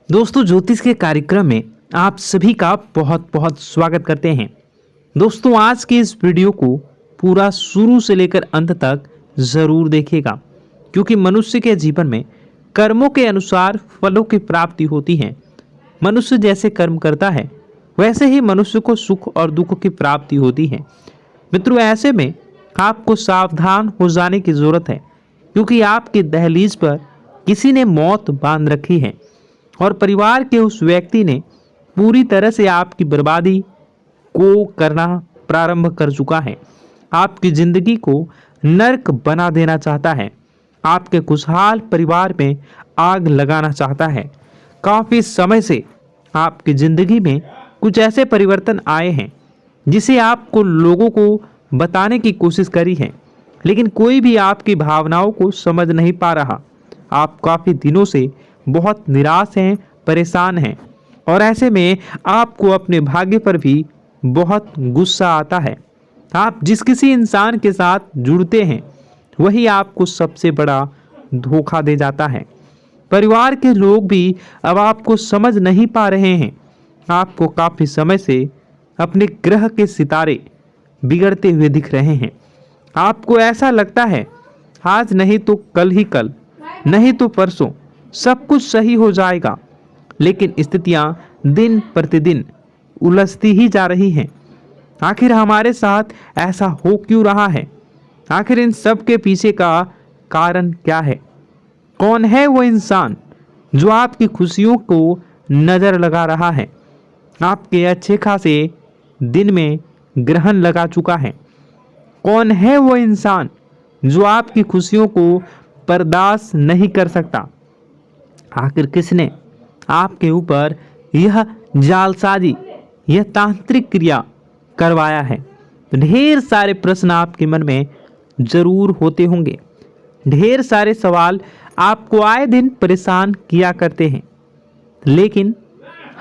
दोस्तों, ज्योतिष के कार्यक्रम में आप सभी का बहुत बहुत स्वागत करते हैं। दोस्तों, आज के इस वीडियो को पूरा शुरू से लेकर अंत तक ज़रूर देखिएगा, क्योंकि मनुष्य के जीवन में कर्मों के अनुसार फलों की प्राप्ति होती है। मनुष्य जैसे कर्म करता है वैसे ही मनुष्य को सुख और दुख की प्राप्ति होती है। मित्रों, ऐसे में आपको सावधान हो जाने की ज़रूरत है, क्योंकि आपकी दहलीज पर किसी ने मौत बांध रखी है और परिवार के उस व्यक्ति ने पूरी तरह से आपकी बर्बादी को करना प्रारंभ कर चुका है। आपकी जिंदगी को नर्क बना देना चाहता है, आपके खुशहाल परिवार में आग लगाना चाहता है। काफ़ी समय से आपकी जिंदगी में कुछ ऐसे परिवर्तन आए हैं जिसे आपको लोगों को बताने की कोशिश करी है, लेकिन कोई भी आपकी भावनाओं को समझ नहीं पा रहा। आप काफ़ी दिनों से बहुत निराश हैं, परेशान हैं और ऐसे में आपको अपने भाग्य पर भी बहुत गुस्सा आता है। आप जिस किसी इंसान के साथ जुड़ते हैं वही आपको सबसे बड़ा धोखा दे जाता है। परिवार के लोग भी अब आपको समझ नहीं पा रहे हैं। आपको काफ़ी समय से अपने ग्रह के सितारे बिगड़ते हुए दिख रहे हैं। आपको ऐसा लगता है आज नहीं तो कल ही कल, नहीं तो परसों सब कुछ सही हो जाएगा, लेकिन स्थितियां दिन प्रतिदिन उलझती ही जा रही हैं। आखिर हमारे साथ ऐसा हो क्यों रहा है? आखिर इन सब के पीछे का कारण क्या है? कौन है वो इंसान जो आपकी खुशियों को नज़र लगा रहा है, आपके अच्छे खासे दिन में ग्रहण लगा चुका है? कौन है वो इंसान जो आपकी खुशियों को बर्दाश्त नहीं कर सकता? आखिर किसने आपके ऊपर यह जालसाजी, यह तांत्रिक क्रिया करवाया है? ढेर सारे प्रश्न आपके मन में जरूर होते होंगे। ढेर सारे सवाल आपको आए दिन परेशान किया करते हैं, लेकिन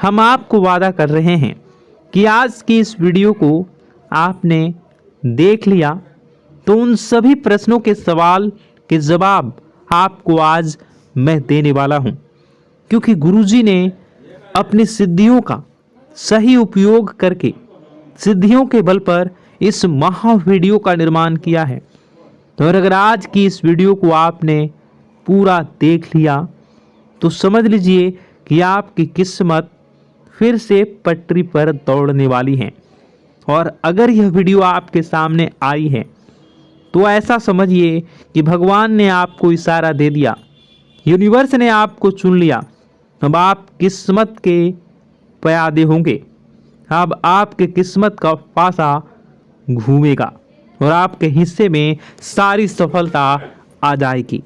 हम आपको वादा कर रहे हैं कि आज की इस वीडियो को आपने देख लिया तो उन सभी प्रश्नों के सवाल के जवाब आपको आज मैं देने वाला हूं, क्योंकि गुरुजी ने अपनी सिद्धियों का सही उपयोग करके सिद्धियों के बल पर इस महा वीडियो का निर्माण किया है। और अगर आज की इस वीडियो को आपने पूरा देख लिया तो समझ लीजिए कि आपकी किस्मत फिर से पटरी पर दौड़ने वाली है। और अगर यह वीडियो आपके सामने आई है तो ऐसा समझिए कि भगवान ने आपको इशारा दे दिया, यूनिवर्स ने आपको चुन लिया। अब आप किस्मत के प्यादे होंगे। अब आपके किस्मत का पासा घूमेगा और आपके हिस्से में सारी सफलता आ जाएगी।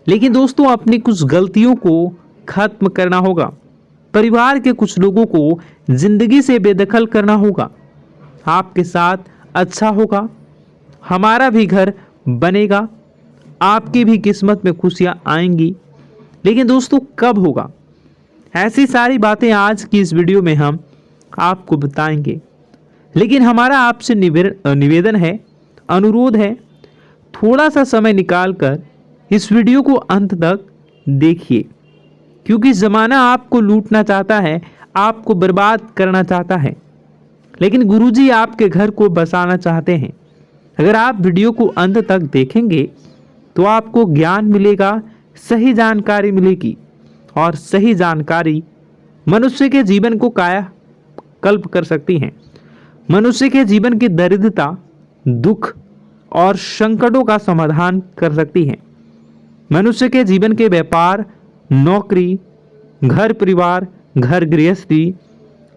लेकिन दोस्तों, अपनी कुछ गलतियों को खत्म करना होगा। परिवार के कुछ लोगों को जिंदगी से बेदखल करना होगा। आपके साथ अच्छा होगा, हमारा भी घर बनेगा, आपकी भी किस्मत में खुशियां आएंगी। लेकिन दोस्तों, कब होगा? ऐसी सारी बातें आज की इस वीडियो में हम आपको बताएंगे। लेकिन हमारा आपसे निवेदन है, अनुरोध है, थोड़ा सा समय निकालकर इस वीडियो को अंत तक देखिए, क्योंकि ज़माना आपको लूटना चाहता है, आपको बर्बाद करना चाहता है, लेकिन गुरुजी आपके घर को बसाना चाहते हैं। अगर आप वीडियो को अंत तक देखेंगे तो आपको ज्ञान मिलेगा, सही जानकारी मिलेगी, और सही जानकारी मनुष्य के जीवन को काया कल्प कर सकती है। मनुष्य के जीवन की दरिद्रता, दुख और संकटों का समाधान कर सकती है। मनुष्य के जीवन के व्यापार, नौकरी, घर परिवार, घर गृहस्थी,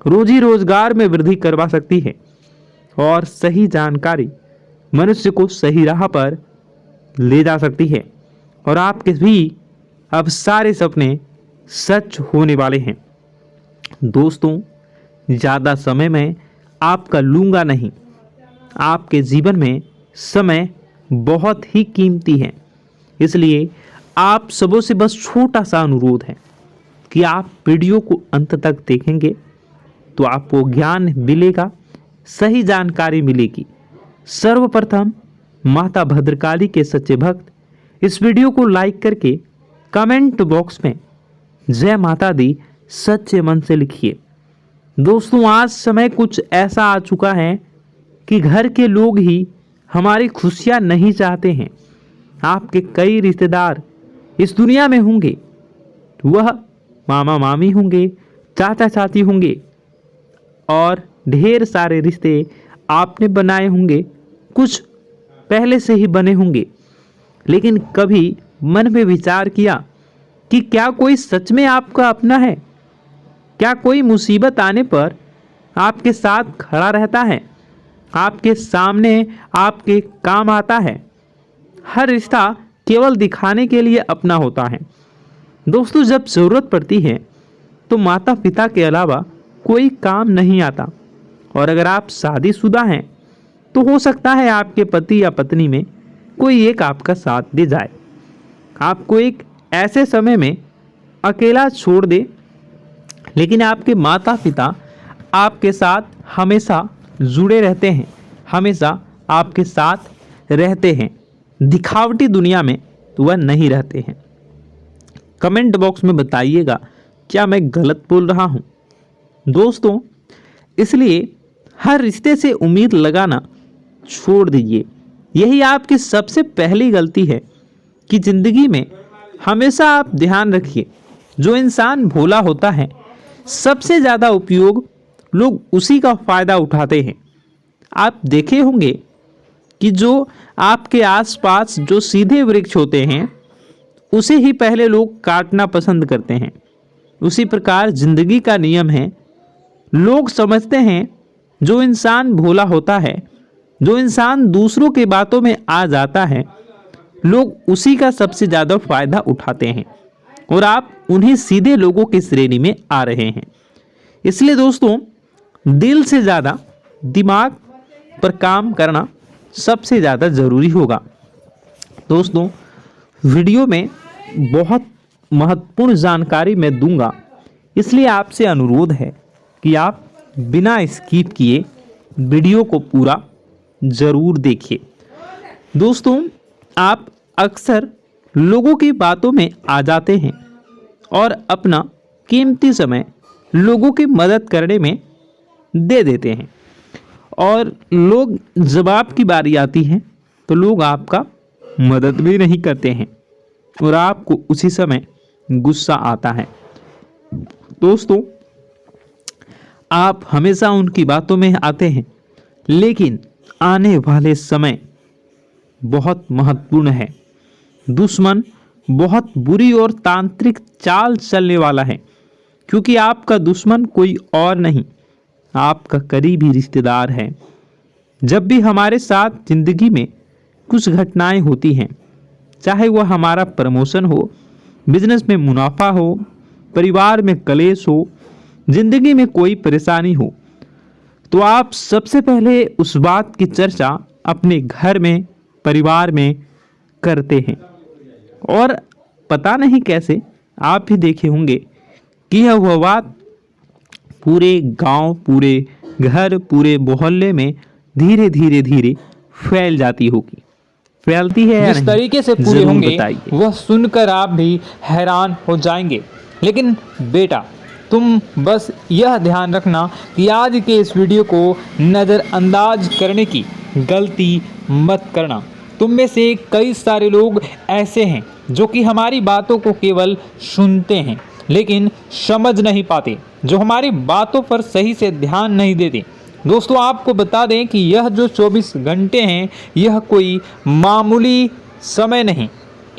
रोजी रोजगार में वृद्धि करवा सकती है। और सही जानकारी मनुष्य को सही राह पर ले जा सकती है और आपके भी अब सारे सपने सच होने वाले हैं। दोस्तों, ज़्यादा समय मैं आपका लूँगा नहीं। आपके जीवन में समय बहुत ही कीमती है, इसलिए आप सबों से बस छोटा सा अनुरोध है कि आप वीडियो को अंत तक देखेंगे तो आपको ज्ञान मिलेगा, सही जानकारी मिलेगी। सर्वप्रथम माता भद्रकाली के सच्चे भक्त इस वीडियो को लाइक करके कमेंट बॉक्स में जय माता दी सच्चे मन से लिखिए। दोस्तों, आज समय कुछ ऐसा आ चुका है कि घर के लोग ही हमारी खुशियां नहीं चाहते हैं। आपके कई रिश्तेदार इस दुनिया में होंगे, वह मामा मामी होंगे, चाचा चाची होंगे और ढेर सारे रिश्ते आपने बनाए होंगे, कुछ पहले से ही बने होंगे। लेकिन कभी मन में विचार किया कि क्या कोई सच में आपका अपना है? क्या कोई मुसीबत आने पर आपके साथ खड़ा रहता है, आपके सामने आपके काम आता है? हर रिश्ता केवल दिखाने के लिए अपना होता है। दोस्तों, जब ज़रूरत पड़ती है तो माता पिता के अलावा कोई काम नहीं आता। और अगर आप शादीशुदा हैं तो हो सकता है आपके पति या पत्नी में कोई एक आपका साथ दे जाए, आपको एक ऐसे समय में अकेला छोड़ दे। लेकिन आपके माता पिता आपके साथ हमेशा जुड़े रहते हैं, हमेशा आपके साथ रहते हैं। दिखावटी दुनिया में तो वह नहीं रहते हैं। कमेंट बॉक्स में बताइएगा क्या मैं गलत बोल रहा हूँ। दोस्तों, इसलिए हर रिश्ते से उम्मीद लगाना छोड़ दीजिए। यही आपकी सबसे पहली गलती है कि ज़िंदगी में हमेशा आप ध्यान रखिए, जो इंसान भोला होता है सबसे ज़्यादा उपयोग लोग उसी का फ़ायदा उठाते हैं। आप देखे होंगे कि जो आपके आसपास जो सीधे वृक्ष होते हैं उसे ही पहले लोग काटना पसंद करते हैं। उसी प्रकार ज़िंदगी का नियम है। लोग समझते हैं जो इंसान भोला होता है, जो इंसान दूसरों की बातों में आ जाता है, लोग उसी का सबसे ज़्यादा फायदा उठाते हैं और आप उन्हीं सीधे लोगों की श्रेणी में आ रहे हैं। इसलिए दोस्तों, दिल से ज़्यादा दिमाग पर काम करना सबसे ज़्यादा ज़रूरी होगा। दोस्तों, वीडियो में बहुत महत्वपूर्ण जानकारी मैं दूंगा, इसलिए आपसे अनुरोध है कि आप बिना स्किप किए वीडियो को पूरा ज़रूर देखिए। दोस्तों, आप अक्सर लोगों की बातों में आ जाते हैं और अपना कीमती समय लोगों की मदद करने में दे देते हैं, और लोग जब आपकी बारी आती है तो लोग आपका मदद भी नहीं करते हैं और आपको उसी समय गुस्सा आता है। दोस्तों, आप हमेशा उनकी बातों में आते हैं, लेकिन आने वाले समय बहुत महत्वपूर्ण है। दुश्मन बहुत बुरी और तांत्रिक चाल चलने वाला है, क्योंकि आपका दुश्मन कोई और नहीं, आपका करीबी रिश्तेदार है। जब भी हमारे साथ जिंदगी में कुछ घटनाएं होती हैं, चाहे वह हमारा प्रमोशन हो, बिजनेस में मुनाफा हो, परिवार में कलेश हो, जिंदगी में कोई परेशानी हो, तो आप सबसे पहले उस बात की चर्चा अपने घर में, परिवार में करते हैं। और पता नहीं कैसे आप भी देखे होंगे कि यह वह बात पूरे गांव, पूरे घर, पूरे मोहल्ले में धीरे धीरे धीरे फैल जाती होगी। फैलती है या जिस तरीके से पूरे होंगे वह सुनकर आप भी हैरान हो जाएंगे। लेकिन बेटा, तुम बस यह ध्यान रखना कि आज के इस वीडियो को नज़रअंदाज करने की गलती मत करना। तुम में से कई सारे लोग ऐसे हैं जो कि हमारी बातों को केवल सुनते हैं लेकिन समझ नहीं पाते, जो हमारी बातों पर सही से ध्यान नहीं देते। दोस्तों, आपको बता दें कि यह जो 24 घंटे हैं यह कोई मामूली समय नहीं।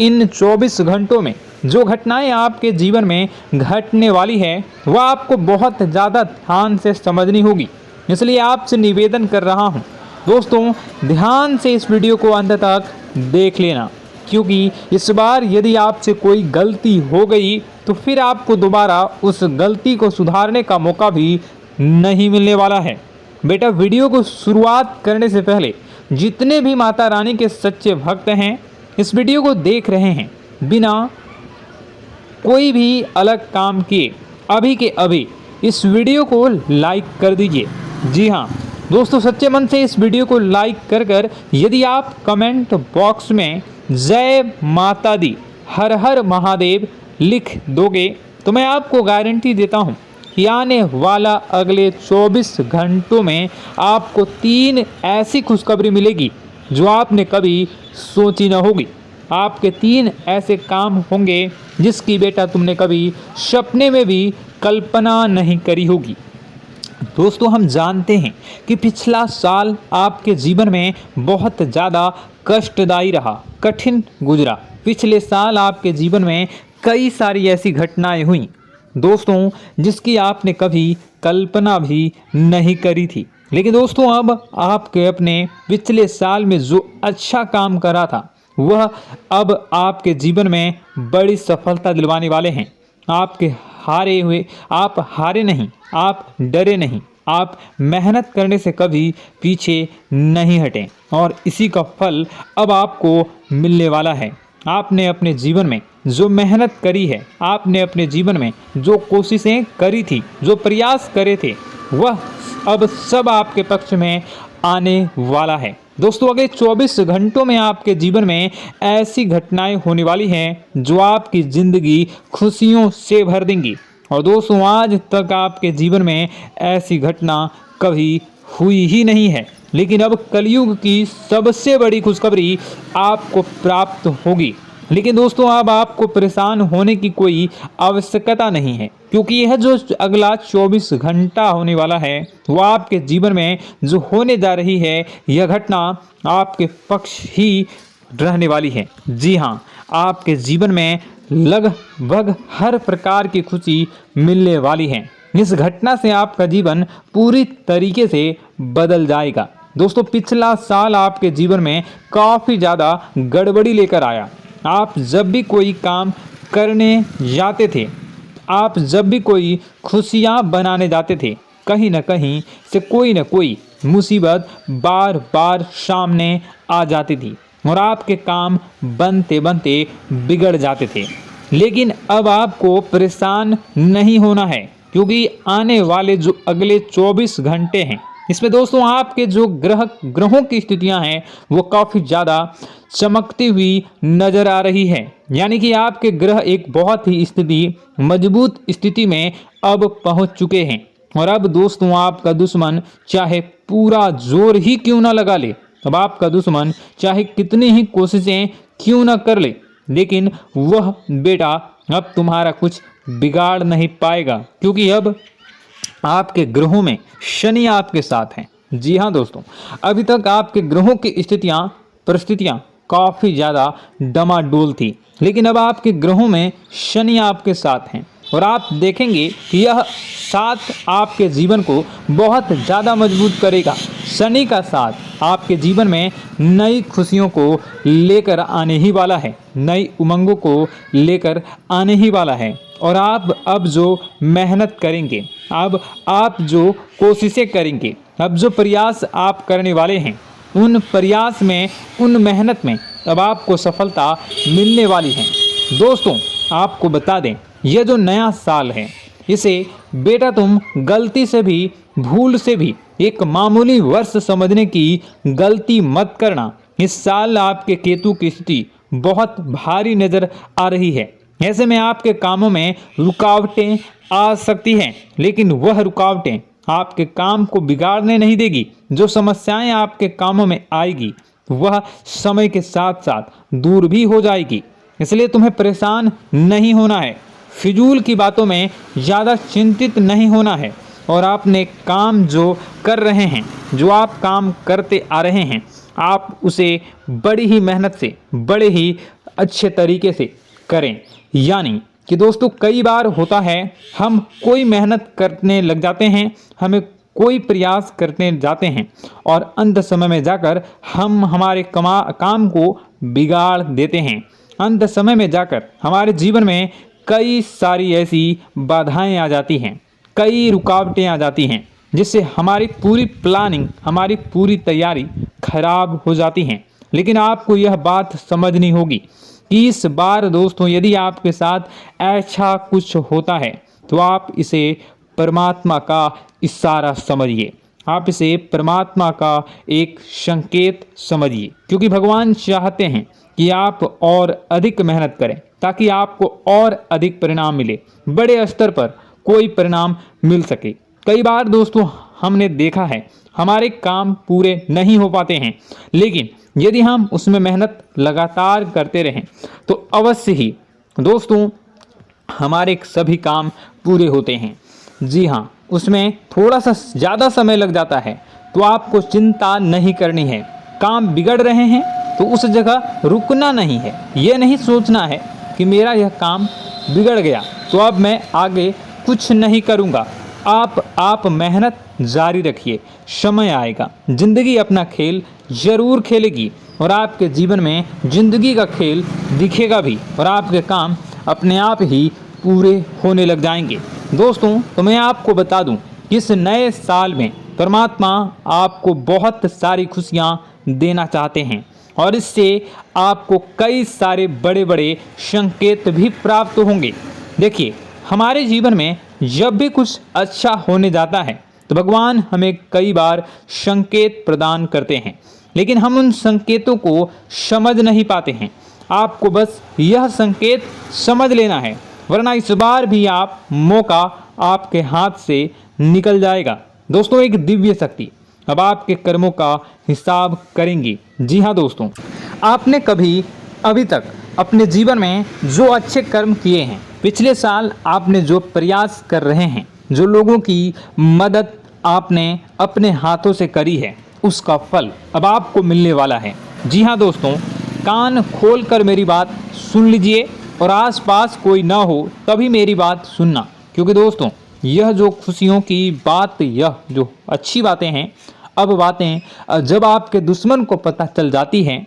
इन 24 घंटों में जो घटनाएं आपके जीवन में घटने वाली है वह आपको बहुत ज़्यादा ध्यान से समझनी होगी। इसलिए आपसे निवेदन कर रहा हूं, दोस्तों, ध्यान से इस वीडियो को अंत तक देख लेना, क्योंकि इस बार यदि आपसे कोई गलती हो गई तो फिर आपको दोबारा उस गलती को सुधारने का मौका भी नहीं मिलने वाला है। बेटा, वीडियो को शुरुआत करने से पहले जितने भी माता रानी के सच्चे भक्त हैं इस वीडियो को देख रहे हैं, बिना कोई भी अलग काम किए अभी के अभी इस वीडियो को लाइक कर दीजिए। जी हाँ दोस्तों, सच्चे मन से इस वीडियो को लाइक कर यदि आप कमेंट बॉक्स में जय माता दी, हर हर महादेव लिख दोगे तो मैं आपको गारंटी देता हूँ कि आने वाला अगले 24 घंटों में आपको 3 ऐसी खुशखबरी मिलेगी जो आपने कभी सोची न होगी। आपके 3 ऐसे काम होंगे जिसकी बेटा तुमने कभी सपने में भी कल्पना नहीं करी होगी। दोस्तों, हम जानते हैं कि पिछला साल आपके जीवन में बहुत ज़्यादा कष्टदायी रहा, कठिन गुजरा। पिछले साल आपके जीवन में कई सारी ऐसी घटनाएं हुई दोस्तों जिसकी आपने कभी कल्पना भी नहीं करी थी। लेकिन दोस्तों, अब आपके अपने पिछले साल में जो अच्छा काम करा था वह अब आपके जीवन में बड़ी सफलता दिलवाने वाले हैं। आप हारे नहीं, आप डरे नहीं, आप मेहनत करने से कभी पीछे नहीं हटें और इसी का फल अब आपको मिलने वाला है। आपने अपने जीवन में जो मेहनत करी है, आपने अपने जीवन में जो कोशिशें करी थी, जो प्रयास करे थे, वह अब सब आपके पक्ष में आने वाला है। दोस्तों, अगले 24 घंटों में आपके जीवन में ऐसी घटनाएं होने वाली हैं जो आपकी ज़िंदगी खुशियों से भर देंगी। और दोस्तों, आज तक आपके जीवन में ऐसी घटना कभी हुई ही नहीं है, लेकिन अब कलयुग की सबसे बड़ी खुशखबरी आपको प्राप्त होगी। लेकिन दोस्तों, अब आपको परेशान होने की कोई आवश्यकता नहीं है, क्योंकि यह जो अगला 24 घंटा होने वाला है वह आपके जीवन में जो होने जा रही है यह घटना आपके पक्ष ही रहने वाली है। जी हाँ, आपके जीवन में लगभग हर प्रकार की खुशी मिलने वाली है। इस घटना से आपका जीवन पूरी तरीके से बदल जाएगा। दोस्तों, पिछला साल आपके जीवन में काफ़ी ज़्यादा गड़बड़ी लेकर आया। आप जब भी कोई काम करने जाते थे, आप जब भी कोई खुशियाँ बनाने जाते थे, कहीं ना कहीं से कोई ना कोई मुसीबत बार बार सामने आ जाती थी और आपके काम बनते बनते बिगड़ जाते थे। लेकिन अब आपको परेशान नहीं होना है, क्योंकि आने वाले जो अगले 24 घंटे हैं इसमें दोस्तों आपके जो ग्रहों की स्थितियां हैं वो काफ़ी ज़्यादा चमकती हुई नज़र आ रही है। यानी कि आपके ग्रह एक बहुत ही मजबूत स्थिति में अब पहुंच चुके हैं। और अब दोस्तों, आपका दुश्मन चाहे पूरा जोर ही क्यों ना लगा ले, अब आपका दुश्मन चाहे कितनी ही कोशिशें क्यों ना कर ले, लेकिन वह बेटा अब तुम्हारा कुछ बिगाड़ नहीं पाएगा, क्योंकि अब आपके ग्रहों में शनि आपके साथ हैं। जी हाँ दोस्तों, अभी तक आपके ग्रहों की परिस्थितियाँ काफ़ी ज़्यादा डमाडोल थी, लेकिन अब आपके ग्रहों में शनि आपके साथ हैं और आप देखेंगे कि यह साथ आपके जीवन को बहुत ज़्यादा मजबूत करेगा। शनि का साथ आपके जीवन में नई खुशियों को लेकर आने ही वाला है, नई उमंगों को लेकर आने ही वाला है। और आप अब जो मेहनत करेंगे, अब आप जो कोशिशें करेंगे, अब जो प्रयास आप करने वाले हैं, उन प्रयास में, उन मेहनत में अब आपको सफलता मिलने वाली है। दोस्तों, आपको बता दें, यह जो नया साल है इसे बेटा तुम गलती से भी, भूल से भी एक मामूली वर्ष समझने की गलती मत करना। इस साल आपके केतु की स्थिति बहुत भारी नज़र आ रही है। ऐसे में आपके कामों में रुकावटें आ सकती हैं, लेकिन वह रुकावटें आपके काम को बिगाड़ने नहीं देगी। जो समस्याएं आपके कामों में आएगी वह समय के साथ साथ दूर भी हो जाएगी। इसलिए तुम्हें परेशान नहीं होना है, फिजूल की बातों में ज़्यादा चिंतित नहीं होना है और आपने काम जो कर रहे हैं, जो आप काम करते आ रहे हैं, आप उसे बड़ी ही मेहनत से, बड़े ही अच्छे तरीके से करें। यानी कि दोस्तों, कई बार होता है हम कोई मेहनत करने लग जाते हैं, हमें कोई प्रयास करने जाते हैं और अंत समय में जाकर हम हमारे काम को बिगाड़ देते हैं। अंत समय में जाकर हमारे जीवन में कई सारी ऐसी बाधाएं आ जाती हैं, कई रुकावटें आ जाती हैं, जिससे हमारी पूरी प्लानिंग, हमारी पूरी तैयारी खराब हो जाती हैं। लेकिन आपको यह बात समझनी होगी कि इस बार दोस्तों, यदि आपके साथ ऐसा कुछ होता है तो आप इसे परमात्मा का इशारा समझिए, आप इसे परमात्मा का एक संकेत समझिए, क्योंकि भगवान चाहते हैं कि आप और अधिक मेहनत करें, ताकि आपको और अधिक परिणाम मिले, बड़े स्तर पर कोई परिणाम मिल सके। कई बार दोस्तों हमने देखा है हमारे काम पूरे नहीं हो पाते हैं, लेकिन यदि हम उसमें मेहनत लगातार करते रहें तो अवश्य ही दोस्तों हमारे सभी काम पूरे होते हैं। जी हाँ, उसमें थोड़ा सा ज़्यादा समय लग जाता है तो आपको चिंता नहीं करनी है। काम बिगड़ रहे हैं तो उस जगह रुकना नहीं है, ये नहीं सोचना है कि मेरा यह काम बिगड़ गया तो अब मैं आगे कुछ नहीं करूँगा। आप मेहनत जारी रखिए, समय आएगा, ज़िंदगी अपना खेल ज़रूर खेलेगी और आपके जीवन में ज़िंदगी का खेल दिखेगा भी और आपके काम अपने आप ही पूरे होने लग जाएंगे। दोस्तों तो मैं आपको बता दूं कि इस नए साल में परमात्मा आपको बहुत सारी खुशियां देना चाहते हैं और इससे आपको कई सारे बड़े बड़े संकेत भी प्राप्त होंगे। देखिए, हमारे जीवन में जब भी कुछ अच्छा होने जाता है तो भगवान हमें कई बार संकेत प्रदान करते हैं, लेकिन हम उन संकेतों को समझ नहीं पाते हैं। आपको बस यह संकेत समझ लेना है, वरना इस बार भी आप मौका आपके हाथ से निकल जाएगा। दोस्तों, एक दिव्य शक्ति अब आपके कर्मों का हिसाब करेंगी। जी हाँ दोस्तों, आपने कभी अभी तक अपने जीवन में जो अच्छे कर्म किए हैं, पिछले साल आपने जो प्रयास कर रहे हैं, जो लोगों की मदद आपने अपने हाथों से करी है, उसका फल अब आपको मिलने वाला है। जी हाँ दोस्तों, कान खोलकर मेरी बात सुन लीजिए और आसपास कोई ना हो तभी मेरी बात सुनना, क्योंकि दोस्तों यह जो खुशियों की बात, यह जो अच्छी बातें हैं, अब बातें जब आपके दुश्मन को पता चल जाती हैं,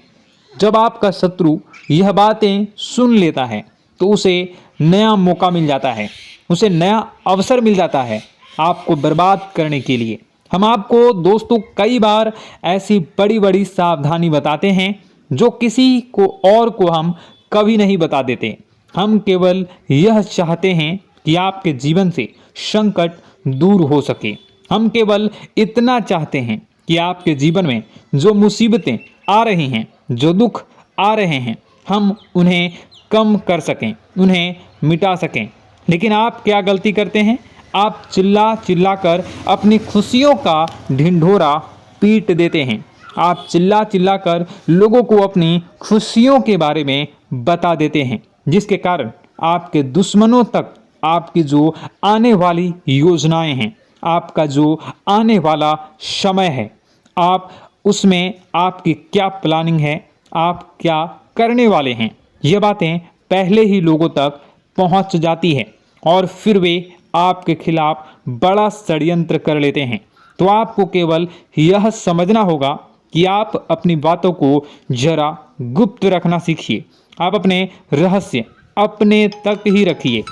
जब आपका शत्रु यह बातें सुन लेता है तो उसे नया मौका मिल जाता है, उसे नया अवसर मिल जाता है आपको बर्बाद करने के लिए। हम आपको दोस्तों कई बार ऐसी बड़ी बड़ी सावधानी बताते हैं जो किसी को और को हम कभी नहीं बता देते। हम केवल यह चाहते हैं कि आपके जीवन से संकट दूर हो सके। हम केवल इतना चाहते हैं कि आपके जीवन में जो मुसीबतें आ रही हैं, जो दुख आ रहे हैं, हम उन्हें कम कर सकें, उन्हें मिटा सकें। लेकिन आप क्या गलती करते हैं? आप चिल्ला चिल्ला कर अपनी खुशियों का ढिंढोरा पीट देते हैं। आप चिल्ला चिल्ला कर लोगों को अपनी खुशियों के बारे में बता देते हैं, जिसके कारण आपके दुश्मनों तक आपकी जो आने वाली योजनाएं हैं, आपका जो आने वाला समय है, आप उसमें आपकी क्या प्लानिंग है, आप क्या करने वाले हैं, ये बातें पहले ही लोगों तक पहुंच जाती है और फिर वे आपके खिलाफ बड़ा षड्यंत्र कर लेते हैं। तो आपको केवल यह समझना होगा कि आप अपनी बातों को जरा गुप्त रखना सीखिए। आप अपने रहस्य अपने तक ही रखिए।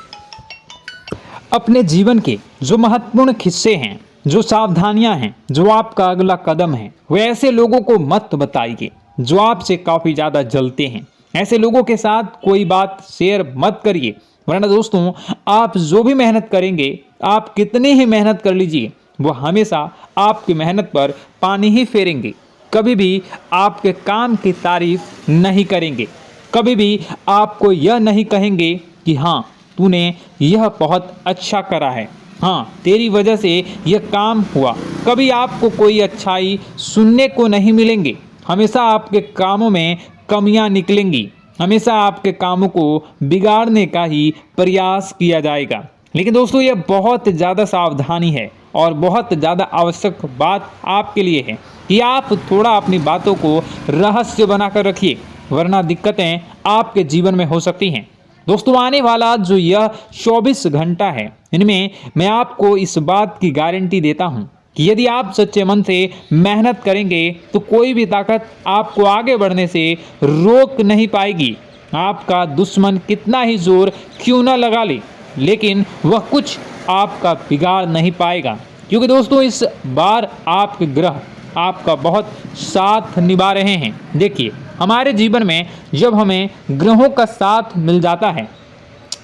अपने जीवन के जो महत्वपूर्ण हिस्से हैं, जो सावधानियां हैं, जो आपका अगला कदम है, वे ऐसे लोगों को मत बताइए जो आपसे काफ़ी ज़्यादा जलते हैं। ऐसे लोगों के साथ कोई बात शेयर मत करिए, वरना दोस्तों आप जो भी मेहनत करेंगे, आप कितनी ही मेहनत कर लीजिए, वो हमेशा आपकी मेहनत पर पानी ही फेरेंगे। कभी भी आपके काम की तारीफ नहीं करेंगे, कभी भी आपको यह नहीं कहेंगे कि हाँ तूने यह बहुत अच्छा करा है, हाँ तेरी वजह से यह काम हुआ। कभी आपको कोई अच्छाई सुनने को नहीं मिलेंगे। हमेशा आपके कामों में कमियां निकलेंगी, हमेशा आपके कामों को बिगाड़ने का ही प्रयास किया जाएगा। लेकिन दोस्तों यह बहुत ज़्यादा सावधानी है और बहुत ज़्यादा आवश्यक बात आपके लिए है कि आप थोड़ा अपनी बातों को रहस्य बनाकर रखिए, वरना दिक्कतें आपके जीवन में हो सकती हैं। दोस्तों आने वाला जो यह 24 घंटा है, इनमें मैं आपको इस बात की गारंटी देता हूं कि यदि आप सच्चे मन से मेहनत करेंगे तो कोई भी ताकत आपको आगे बढ़ने से रोक नहीं पाएगी। आपका दुश्मन कितना ही जोर क्यों ना लगा ले, लेकिन वह कुछ आपका बिगाड़ नहीं पाएगा, क्योंकि दोस्तों इस बार आपके ग्रह आपका बहुत साथ निभा रहे हैं। देखिए, हमारे जीवन में जब हमें ग्रहों का साथ मिल जाता है,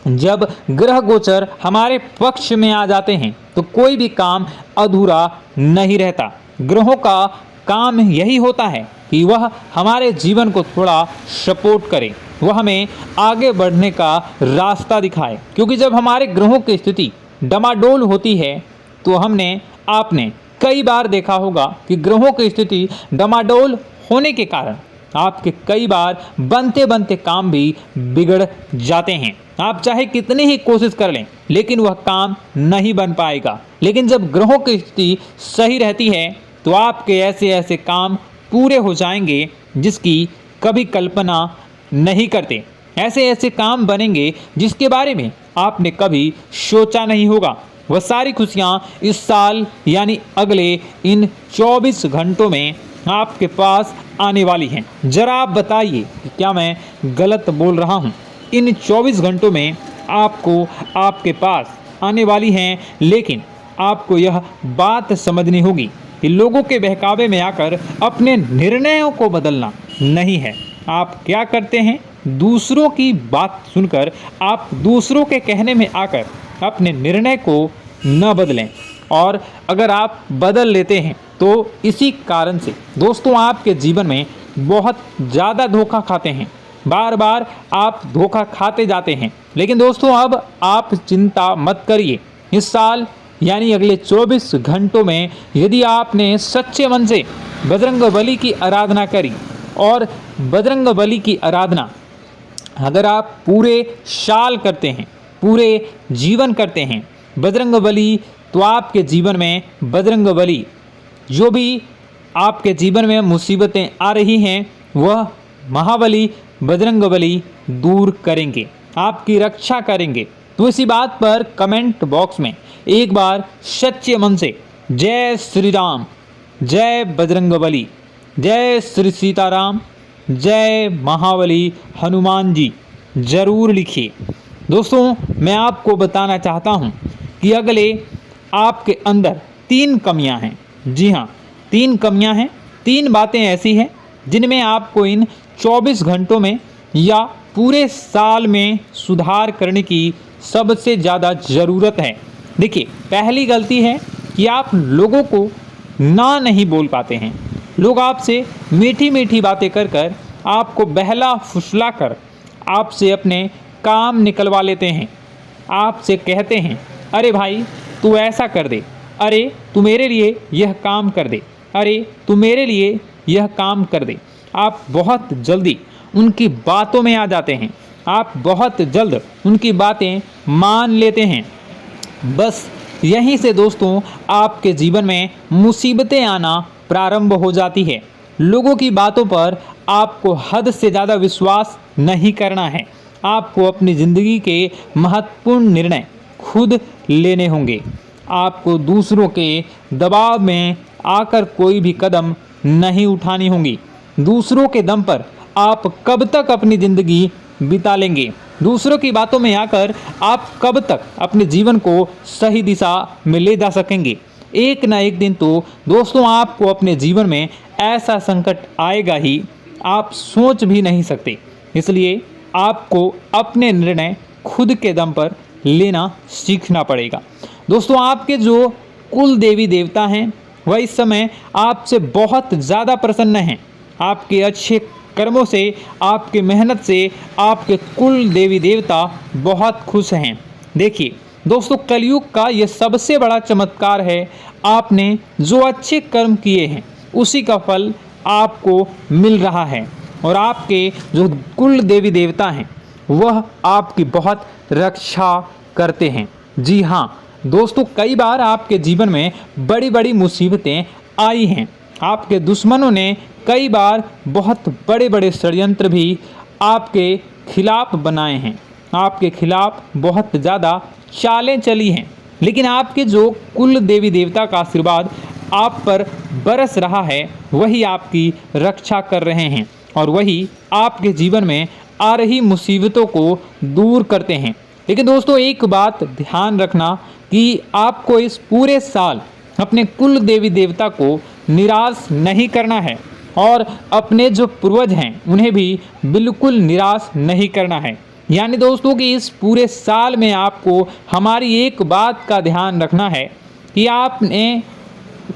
जब ग्रह गोचर हमारे पक्ष में आ जाते हैं, तो कोई भी काम अधूरा नहीं रहता। ग्रहों का काम यही होता है कि वह हमारे जीवन को थोड़ा सपोर्ट करें, वह हमें आगे बढ़ने का रास्ता दिखाए। क्योंकि जब हमारे ग्रहों की स्थिति डमाडोल होती है तो आपने कई बार देखा होगा कि ग्रहों की स्थिति डमाडोल होने के कारण आपके कई बार बनते बनते काम भी बिगड़ जाते हैं। आप चाहे कितनी ही कोशिश कर लें लेकिन वह काम नहीं बन पाएगा। लेकिन जब ग्रहों की स्थिति सही रहती है तो आपके ऐसे ऐसे काम पूरे हो जाएंगे जिसकी कभी कल्पना नहीं करते। ऐसे ऐसे काम बनेंगे जिसके बारे में आपने कभी सोचा नहीं होगा। वह सारी खुशियाँ इस साल यानी अगले इन 24 घंटों में आपके पास आने वाली हैं। जरा आप बताइए कि क्या मैं गलत बोल रहा हूँ? इन 24 घंटों में आपको आपके पास आने वाली हैं, लेकिन आपको यह बात समझनी होगी कि लोगों के बहकावे में आकर अपने निर्णयों को बदलना नहीं है। आप क्या करते हैं? दूसरों की बात सुनकर आप दूसरों के कहने में आकर अपने निर्णय को न बदलें, और अगर आप बदल लेते हैं तो इसी कारण से दोस्तों आपके जीवन में बहुत ज़्यादा धोखा खाते हैं। बार बार आप धोखा खाते जाते हैं। लेकिन दोस्तों अब आप चिंता मत करिए। इस साल यानी अगले 24 घंटों में यदि आपने सच्चे मन से बजरंगबली की आराधना करी, और बजरंगबली की आराधना अगर आप पूरे साल करते हैं, पूरे जीवन करते हैं बजरंगबली, तो आपके जीवन में बजरंगबली जो भी आपके जीवन में मुसीबतें आ रही हैं वह महाबली बजरंगबली दूर करेंगे, आपकी रक्षा करेंगे। तो इसी बात पर कमेंट बॉक्स में एक बार सच्चे मन से जय श्री राम, जय बजरंगबली, जय श्री सीताराम, जय महाबली हनुमान जी जरूर लिखिए। दोस्तों मैं आपको बताना चाहता हूं कि अगले आपके अंदर 3 कमियां हैं। जी हाँ, 3 कमियां हैं। 3 बातें ऐसी हैं जिनमें आपको इन 24 घंटों में या पूरे साल में सुधार करने की सबसे ज़्यादा ज़रूरत है। देखिए, पहली गलती है कि आप लोगों को ना नहीं बोल पाते हैं। लोग आपसे मीठी मीठी बातें कर कर आपको बहला फुसला कर आपसे अपने काम निकलवा लेते हैं। आपसे कहते हैं, अरे भाई तू ऐसा कर दे, अरे तू मेरे लिए यह काम कर दे, अरे तू मेरे लिए यह काम कर दे। आप बहुत जल्दी उनकी बातों में आ जाते हैं, आप बहुत जल्द उनकी बातें मान लेते हैं। बस यहीं से दोस्तों आपके जीवन में मुसीबतें आना प्रारंभ हो जाती है। लोगों की बातों पर आपको हद से ज़्यादा विश्वास नहीं करना है। आपको अपनी ज़िंदगी के महत्वपूर्ण निर्णय खुद लेने होंगे। आपको दूसरों के दबाव में आकर कोई भी कदम नहीं उठानी होगी। दूसरों के दम पर आप कब तक अपनी ज़िंदगी बिता लेंगे? दूसरों की बातों में आकर आप कब तक अपने जीवन को सही दिशा में ले जा सकेंगे? एक ना एक दिन तो दोस्तों आपको अपने जीवन में ऐसा संकट आएगा ही, आप सोच भी नहीं सकते। इसलिए आपको अपने निर्णय खुद के दम पर लेना सीखना पड़ेगा। दोस्तों आपके जो कुल देवी देवता हैं वह इस समय आपसे बहुत ज़्यादा प्रसन्न हैं। आपके अच्छे कर्मों से, आपके मेहनत से आपके कुल देवी देवता बहुत खुश हैं। देखिए दोस्तों, कलयुग का ये सबसे बड़ा चमत्कार है, आपने जो अच्छे कर्म किए हैं उसी का फल आपको मिल रहा है। और आपके जो कुल देवी देवता हैं वह आपकी बहुत रक्षा करते हैं। जी हाँ दोस्तों, कई बार आपके जीवन में बड़ी बड़ी मुसीबतें आई हैं। आपके दुश्मनों ने कई बार बहुत बड़े बड़े षड्यंत्र भी आपके खिलाफ बनाए हैं, आपके खिलाफ बहुत ज़्यादा चालें चली हैं। लेकिन आपके जो कुल देवी देवता का आशीर्वाद आप पर बरस रहा है वही आपकी रक्षा कर रहे हैं, और वही आपके जीवन में आ रही मुसीबतों को दूर करते हैं। लेकिन दोस्तों एक बात ध्यान रखना कि आपको इस पूरे साल अपने कुल देवी देवता को निराश नहीं करना है, और अपने जो पूर्वज हैं उन्हें भी बिल्कुल निराश नहीं करना है। यानी दोस्तों कि इस पूरे साल में आपको हमारी एक बात का ध्यान रखना है कि आपने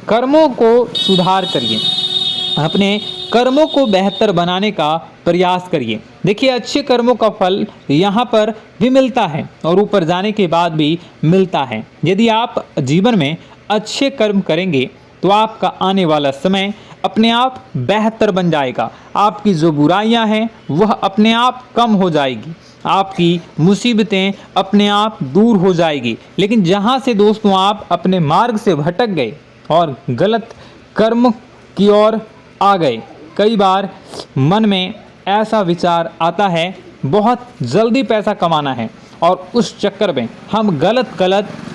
कर्मों को सुधार करिए, अपने कर्मों को बेहतर बनाने का प्रयास करिए। देखिए, अच्छे कर्मों का फल यहाँ पर भी मिलता है और ऊपर जाने के बाद भी मिलता है। यदि आप जीवन में अच्छे कर्म करेंगे तो आपका आने वाला समय अपने आप बेहतर बन जाएगा। आपकी जो बुराइयां हैं वह अपने आप कम हो जाएगी, आपकी मुसीबतें अपने आप दूर हो जाएगी। लेकिन जहां से दोस्तों आप अपने मार्ग से भटक गए और गलत कर्म की ओर आ गए, कई बार मन में ऐसा विचार आता है बहुत जल्दी पैसा कमाना है और उस चक्कर में हम गलत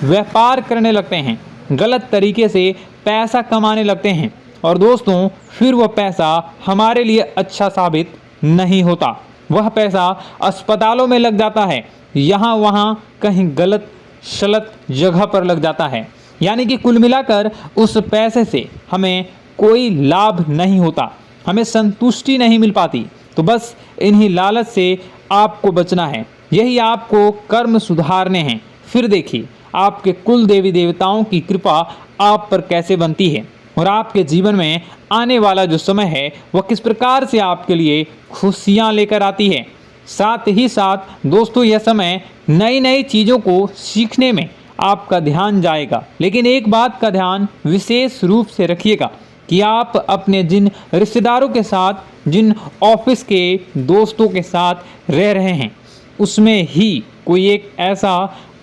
व्यापार करने लगते हैं, गलत तरीके से पैसा कमाने लगते हैं और दोस्तों फिर वह पैसा हमारे लिए अच्छा साबित नहीं होता। वह पैसा अस्पतालों में लग जाता है, यहाँ वहाँ कहीं गलत शलत जगह पर लग जाता है। यानी कि कुल मिलाकर उस पैसे से हमें कोई लाभ नहीं होता, हमें संतुष्टि नहीं मिल पाती। तो बस इन्हीं लालच से आपको बचना है, यही आपको कर्म सुधारने हैं। फिर देखिए आपके कुल देवी देवताओं की कृपा आप पर कैसे बनती है और आपके जीवन में आने वाला जो समय है वह किस प्रकार से आपके लिए खुशियां लेकर आती है। साथ ही साथ दोस्तों यह समय नई नई चीज़ों को सीखने में आपका ध्यान जाएगा। लेकिन एक बात का ध्यान विशेष रूप से रखिएगा कि आप अपने जिन रिश्तेदारों के साथ, जिन ऑफिस के दोस्तों के साथ रह रहे हैं, उसमें ही कोई एक ऐसा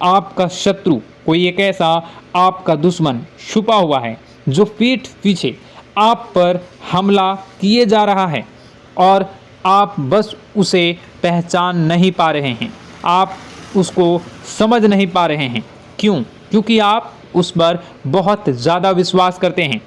आपका शत्रु, कोई एक ऐसा आपका दुश्मन छुपा हुआ है जो पीठ पीछे आप पर हमला किए जा रहा है और आप बस उसे पहचान नहीं पा रहे हैं, आप उसको समझ नहीं पा रहे हैं। क्यों? क्योंकि आप उस पर बहुत ज़्यादा विश्वास करते हैं,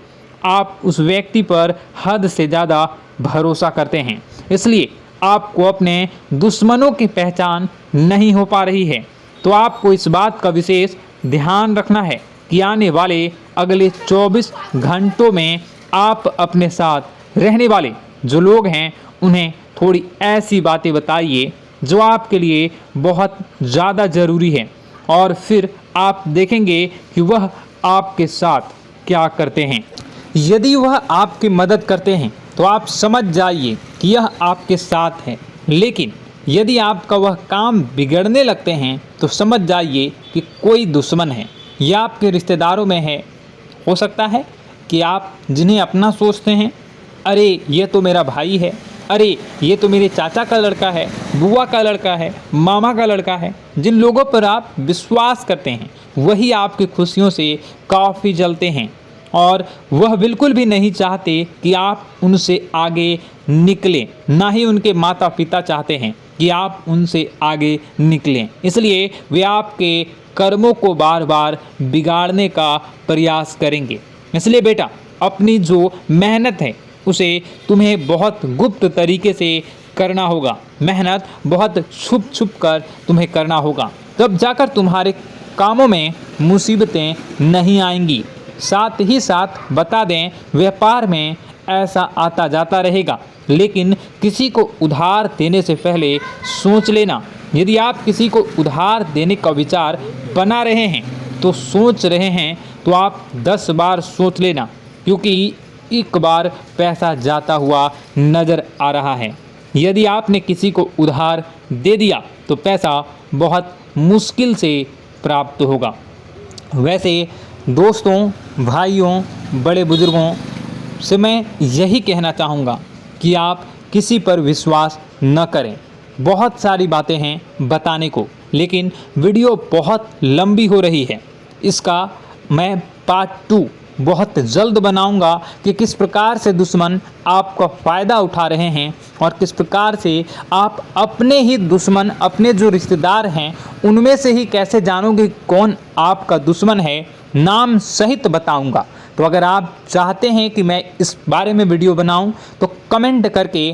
आप उस व्यक्ति पर हद से ज़्यादा भरोसा करते हैं, इसलिए आपको अपने दुश्मनों की पहचान नहीं हो पा रही है। तो आपको इस बात का विशेष ध्यान रखना है कि आने वाले अगले 24 घंटों में आप अपने साथ रहने वाले जो लोग हैं उन्हें थोड़ी ऐसी बातें बताइए जो आपके लिए बहुत ज़्यादा ज़रूरी है और फिर आप देखेंगे कि वह आपके साथ क्या करते हैं। यदि वह आपकी मदद करते हैं तो आप समझ जाइए कि यह आपके साथ है, लेकिन यदि आपका वह काम बिगड़ने लगते हैं तो समझ जाइए कि कोई दुश्मन है या आपके रिश्तेदारों में है। हो सकता है कि आप जिन्हें अपना सोचते हैं, अरे ये तो मेरा भाई है, अरे ये तो मेरे चाचा का लड़का है, बुआ का लड़का है, मामा का लड़का है, जिन लोगों पर आप विश्वास करते हैं वही आपकी खुशियों से काफ़ी जलते हैं और वह बिल्कुल भी नहीं चाहते कि आप उनसे आगे निकलें, ना ही उनके माता पिता चाहते हैं कि आप उनसे आगे निकलें। इसलिए वे आपके कर्मों को बार बार बिगाड़ने का प्रयास करेंगे। इसलिए बेटा, अपनी जो मेहनत है उसे तुम्हें बहुत गुप्त तरीके से करना होगा, मेहनत बहुत छुप छुप कर तुम्हें करना होगा, तब जाकर तुम्हारे कामों में मुसीबतें नहीं आएंगी। साथ ही साथ बता दें, व्यापार में ऐसा आता जाता रहेगा, लेकिन किसी को उधार देने से पहले सोच लेना। यदि आप किसी को उधार देने का विचार बना रहे हैं तो सोच रहे हैं तो आप 10 बार सोच लेना, क्योंकि एक बार पैसा जाता हुआ नज़र आ रहा है। यदि आपने किसी को उधार दे दिया तो पैसा बहुत मुश्किल से प्राप्त होगा। वैसे दोस्तों, भाइयों, बड़े बुजुर्गों से मैं यही कहना चाहूँगा कि आप किसी पर विश्वास न करें। बहुत सारी बातें हैं बताने को, लेकिन वीडियो बहुत लंबी हो रही है। इसका मैं पार्ट 2 बहुत जल्द बनाऊंगा कि किस प्रकार से दुश्मन आपका फ़ायदा उठा रहे हैं और किस प्रकार से आप अपने ही दुश्मन, अपने जो रिश्तेदार हैं उनमें से ही कैसे जानोगे कौन आपका दुश्मन है, नाम सहित बताऊंगा। तो अगर आप चाहते हैं कि मैं इस बारे में वीडियो बनाऊं तो कमेंट करके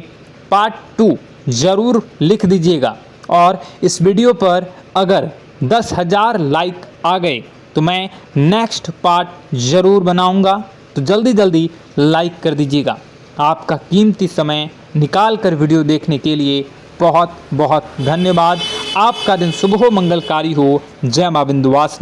पार्ट 2 ज़रूर लिख दीजिएगा। और इस वीडियो पर अगर 10,000 लाइक आ गए तो मैं नेक्स्ट पार्ट ज़रूर बनाऊंगा। तो जल्दी लाइक कर दीजिएगा। आपका कीमती समय निकाल कर वीडियो देखने के लिए बहुत बहुत धन्यवाद। आपका दिन शुभ हो, मंगलकारी हो। जय मां विंध्यवासिनी।